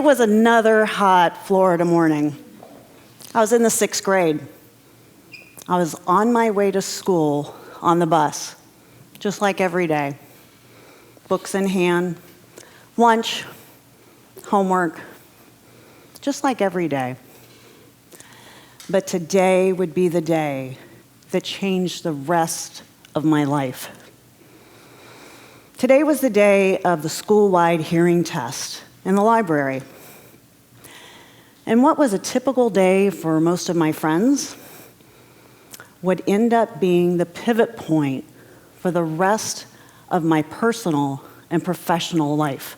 It was another hot Florida morning. I was in the 6th grade. I was on my way to school on the bus, just like every day. Books in hand, lunch, homework, just like every day. But today would be the day that changed the rest of my life. Today was the day of the school-wide hearing test in the library. And what was a typical day for most of my friends would end up being the pivot point for the rest of my personal and professional life.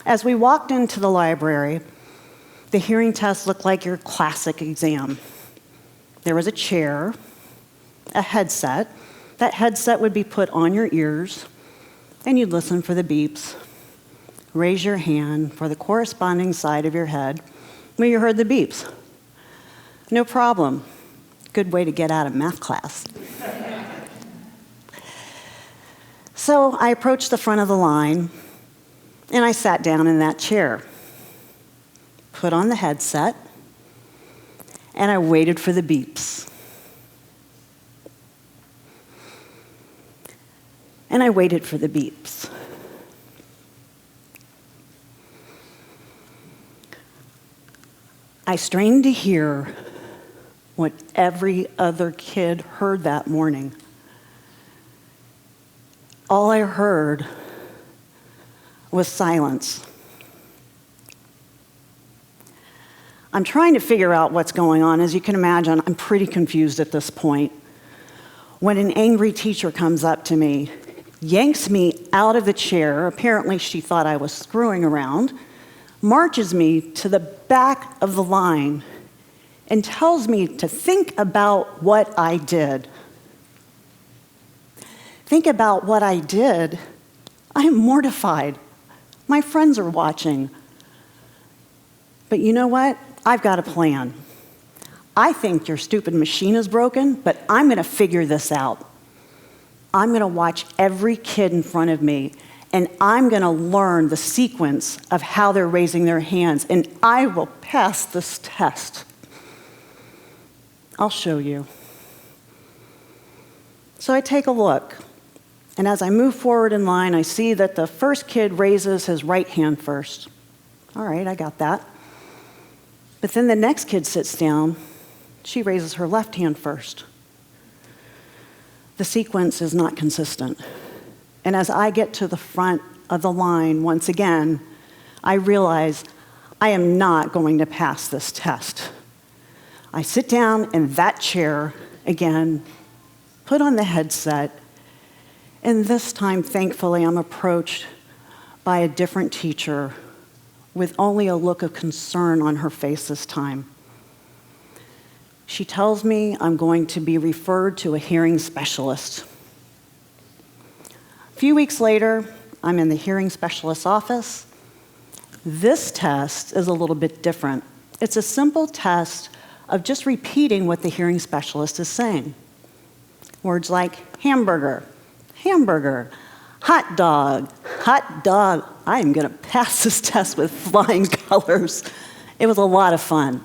As we walked into the library, the hearing test looked like your classic exam. There was a chair, a headset. That headset would be put on your ears, and you'd listen for the beeps. Raise your hand for the corresponding side of your head when you heard the beeps. No problem. Good way to get out of math class. So I approached the front of the line, and I sat down in that chair, put on the headset, and I waited for the beeps. And I waited for the beeps. I strained to hear what every other kid heard that morning. All I heard was silence. I'm trying to figure out what's going on. As you can imagine, I'm pretty confused at this point. When an angry teacher comes up to me, yanks me out of the chair, apparently she thought I was screwing around, marches me to the back of the line, and tells me to think about what I did. Think about what I did. I'm mortified. My friends are watching. But you know what? I've got a plan. I think your stupid machine is broken, but I'm going to figure this out. I'm going to watch every kid in front of me, and I'm going to learn the sequence of how they're raising their hands, and I will pass this test. I'll show you. So I take a look, and as I move forward in line, I see that the first kid raises his right hand first. All right, I got that. But then the next kid sits down. She raises her left hand first. The sequence is not consistent. And as I get to the front of the line once again, I realize I am not going to pass this test. I sit down in that chair again, put on the headset, and this time, thankfully, I'm approached by a different teacher with only a look of concern on her face this time. She tells me I'm going to be referred to a hearing specialist. A few weeks later, I'm in the hearing specialist's office. This test is a little bit different. It's a simple test of just repeating what the hearing specialist is saying. Words like hamburger, hamburger, hot dog, hot dog. I am going to pass this test with flying colors. It was a lot of fun.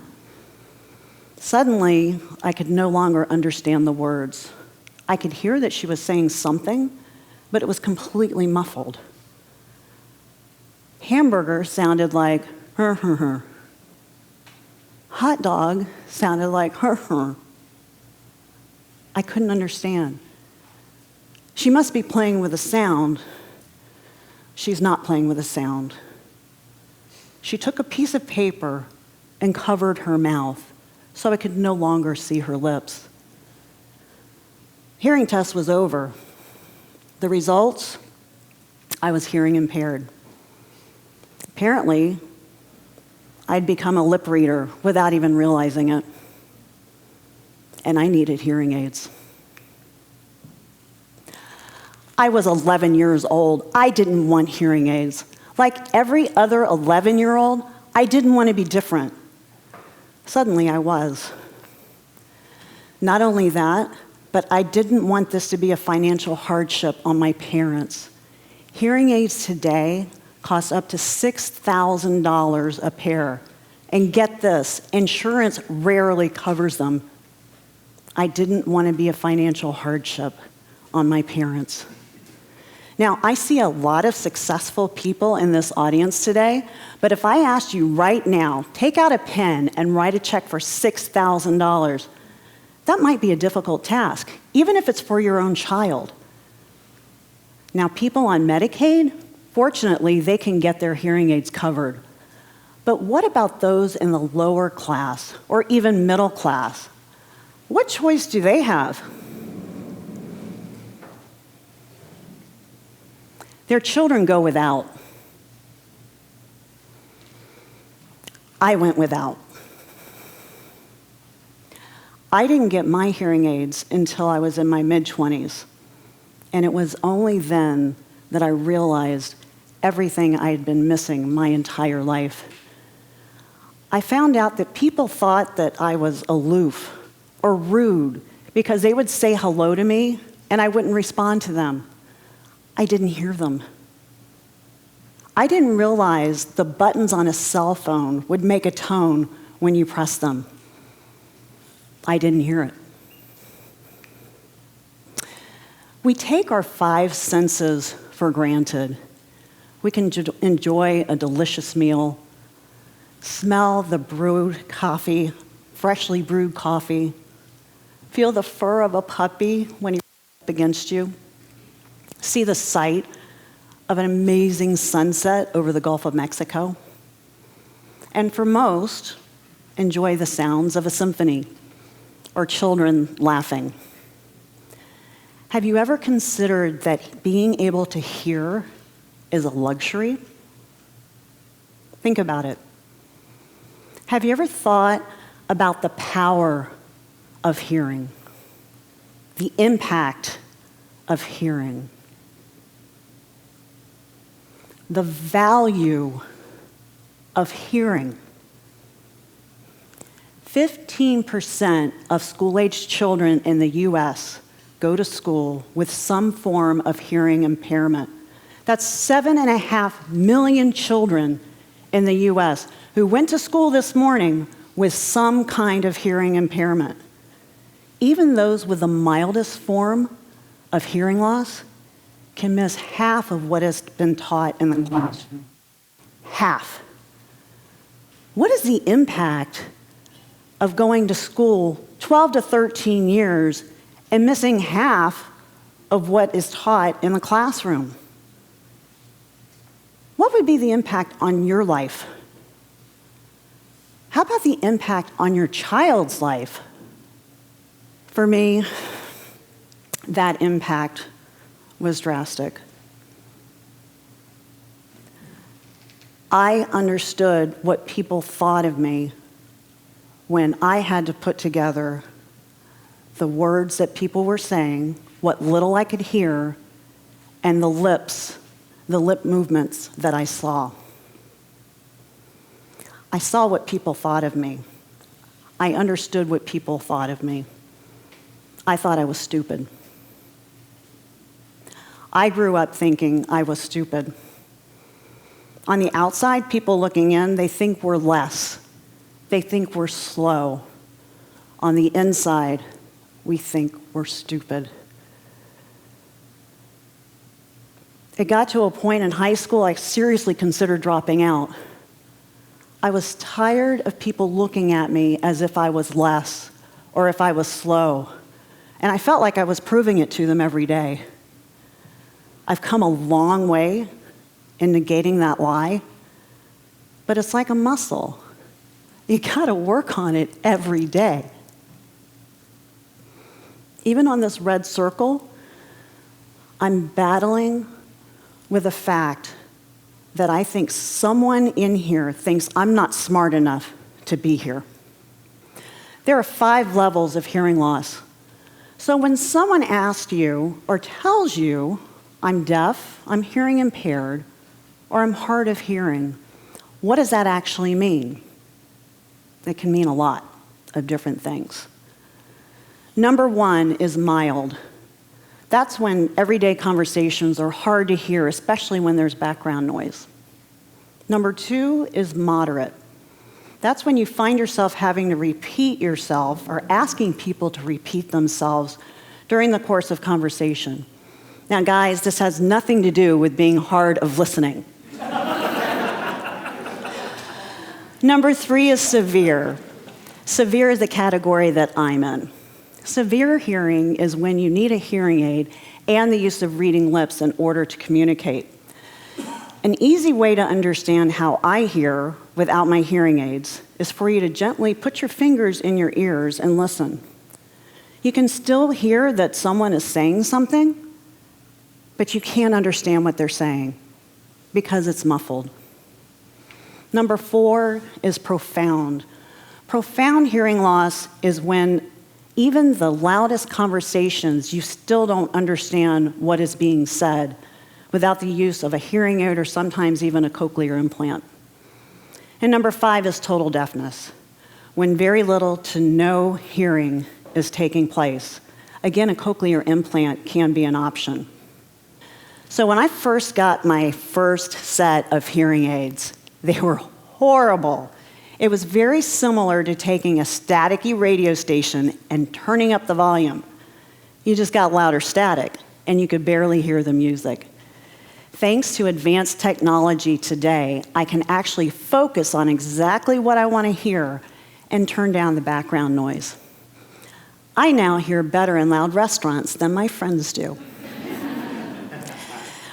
Suddenly, I could no longer understand the words. I could hear that she was saying something, but it was completely muffled. Hamburger sounded like her, her, her. Hot dog sounded like her, her. I couldn't understand. She must be playing with a sound. She's not playing with a sound. She took a piece of paper and covered her mouth so I could no longer see her lips. Hearing test was over. The results, I was hearing impaired. Apparently, I'd become a lip reader without even realizing it. And I needed hearing aids. I was 11 years old. I didn't want hearing aids. Like every other 11-year-old, I didn't want to be different. Suddenly, I was. Not only that, but I didn't want this to be a financial hardship on my parents. Hearing aids today cost up to $6,000 a pair. And get this, insurance rarely covers them. I didn't want to be a financial hardship on my parents. Now, I see a lot of successful people in this audience today, but if I asked you right now, take out a pen and write a check for $6,000, that might be a difficult task, even if it's for your own child. Now, people on Medicaid, fortunately, they can get their hearing aids covered. But what about those in the lower class or even middle class? What choice do they have? Their children go without. I went without. I didn't get my hearing aids until I was in my mid-20s. And it was only then that I realized everything I had been missing my entire life. I found out that people thought that I was aloof or rude because they would say hello to me and I wouldn't respond to them. I didn't hear them. I didn't realize the buttons on a cell phone would make a tone when you press them. I didn't hear it. We take our 5 senses for granted. We can enjoy a delicious meal, smell the brewed coffee, freshly brewed coffee, feel the fur of a puppy when he's up against you, see the sight of an amazing sunset over the Gulf of Mexico, and for most, enjoy the sounds of a symphony or children laughing. Have you ever considered that being able to hear is a luxury? Think about it. Have you ever thought about the power of hearing, the impact of hearing, the value of hearing? 15% of school-aged children in the U.S. go to school with some form of hearing impairment. That's 7.5 million children in the U.S. who went to school this morning with some kind of hearing impairment. Even those with the mildest form of hearing loss can miss half of what has been taught in the classroom. Half. What is the impact of going to school 12 to 13 years and missing half of what is taught in the classroom? What would be the impact on your life? How about the impact on your child's life? For me, that impact was drastic. I understood what people thought of me when I had to put together the words that people were saying, what little I could hear, and the lip movements that I saw. I saw what people thought of me. I understood what people thought of me. I thought I was stupid. I grew up thinking I was stupid. On the outside, people looking in, they think we're less. They think we're slow. On the inside, we think we're stupid. It got to a point in high school I seriously considered dropping out. I was tired of people looking at me as if I was less or if I was slow. And I felt like I was proving it to them every day. I've come a long way in negating that lie, but it's like a muscle. You gotta work on it every day. Even on this red circle, I'm battling with the fact that I think someone in here thinks I'm not smart enough to be here. There are 5 levels of hearing loss. So when someone asks you or tells you, I'm deaf, I'm hearing impaired, or I'm hard of hearing, what does that actually mean? It can mean a lot of different things. Number 1 is mild. That's when everyday conversations are hard to hear, especially when there's background noise. Number 2 is moderate. That's when you find yourself having to repeat yourself or asking people to repeat themselves during the course of conversation. Now, guys, this has nothing to do with being hard of listening. Number 3 is severe. Severe is the category that I'm in. Severe hearing is when you need a hearing aid and the use of reading lips in order to communicate. An easy way to understand how I hear without my hearing aids is for you to gently put your fingers in your ears and listen. You can still hear that someone is saying something, but you can't understand what they're saying because it's muffled. Number 4 is profound. Profound hearing loss is when even the loudest conversations, you still don't understand what is being said without the use of a hearing aid or sometimes even a cochlear implant. And number 5 is total deafness, when very little to no hearing is taking place. Again, a cochlear implant can be an option. So when I first got my first set of hearing aids, they were horrible. It was very similar to taking a staticky radio station and turning up the volume. You just got louder static, and you could barely hear the music. Thanks to advanced technology today, I can actually focus on exactly what I want to hear and turn down the background noise. I now hear better in loud restaurants than my friends do.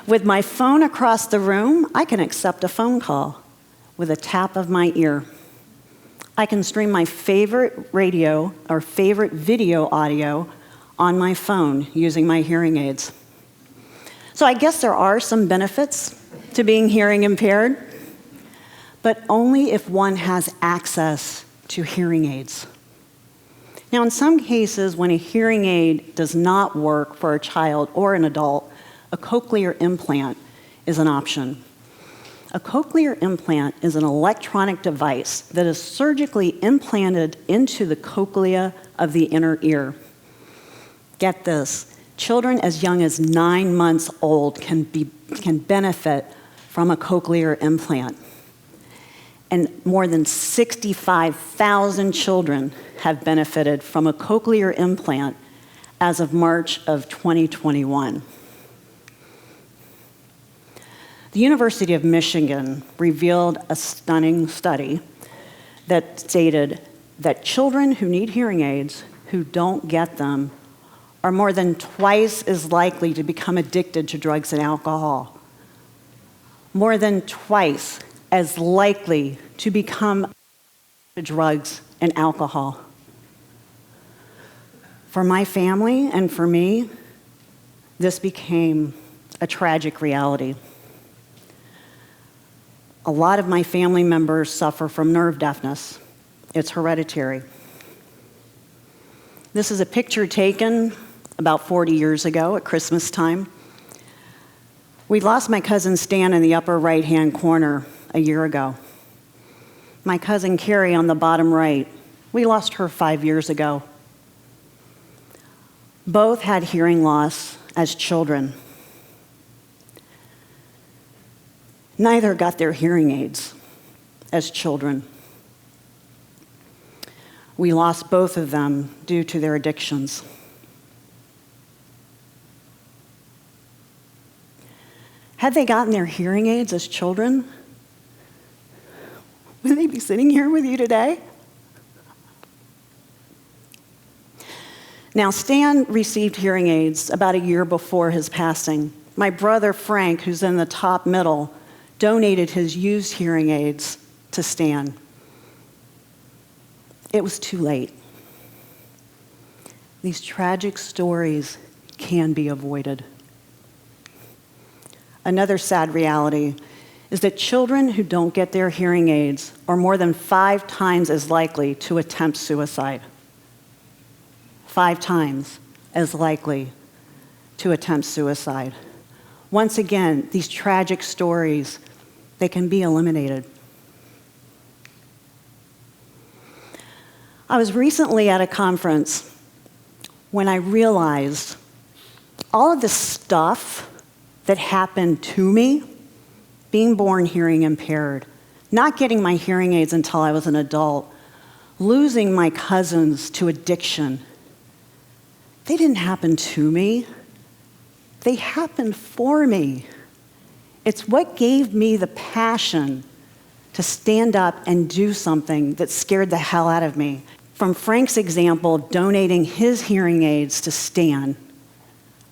With my phone across the room, I can accept a phone call with a tap of my ear. I can stream my favorite radio or favorite video audio on my phone using my hearing aids. So I guess there are some benefits to being hearing impaired, but only if one has access to hearing aids. Now, in some cases, when a hearing aid does not work for a child or an adult, a cochlear implant is an option. A cochlear implant is an electronic device that is surgically implanted into the cochlea of the inner ear. Get this. Children as young as 9 months old can benefit from a cochlear implant. And more than 65,000 children have benefited from a cochlear implant as of March of 2021. The University of Michigan revealed a stunning study that stated that children who need hearing aids who don't get them are more than twice as likely to become addicted to drugs and alcohol. More than twice as likely to become to drugs and alcohol. For my family and for me, this became a tragic reality. A lot of my family members suffer from nerve deafness. It's hereditary. This is a picture taken about 40 years ago at Christmas time. We lost my cousin Stan in the upper right-hand corner a year ago. My cousin Carrie on the bottom right, we lost her 5 years ago. Both had hearing loss as children. Neither got their hearing aids as children. We lost both of them due to their addictions. Had they gotten their hearing aids as children, would they be sitting here with you today? Now, Stan received hearing aids about a year before his passing. My brother Frank, who's in the top middle, donated his used hearing aids to Stan. It was too late. These tragic stories can be avoided. Another sad reality is that children who don't get their hearing aids are more than 5 times as likely to attempt suicide. 5 times as likely to attempt suicide. Once again, these tragic stories, they can be eliminated. I was recently at a conference when I realized all of the stuff that happened to me being born hearing impaired, not getting my hearing aids until I was an adult, losing my cousins to addiction. They didn't happen to me. They happened for me. It's what gave me the passion to stand up and do something that scared the hell out of me. From Frank's example of donating his hearing aids to Stan,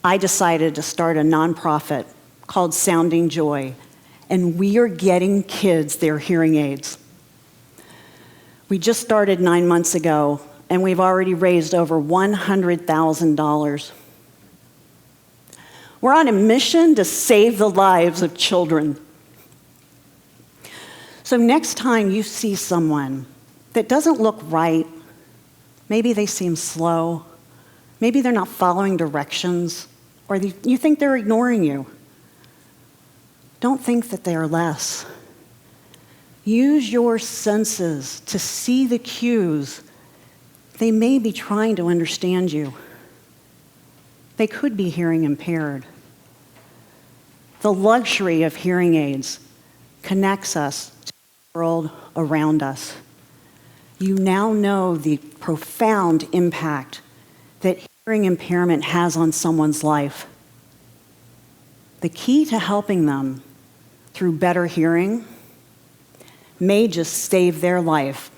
I decided to start a nonprofit called Sounding Joy, and we are getting kids their hearing aids. We just started 9 months ago, and we've already raised over $100,000. We're on a mission to save the lives of children. So next time you see someone that doesn't look right, maybe they seem slow, maybe they're not following directions, or you think they're ignoring you, don't think that they are less. Use your senses to see the cues. They may be trying to understand you. They could be hearing impaired. The luxury of hearing aids connects us to the world around us. You now know the profound impact that hearing impairment has on someone's life. The key to helping them through better hearing may just save their life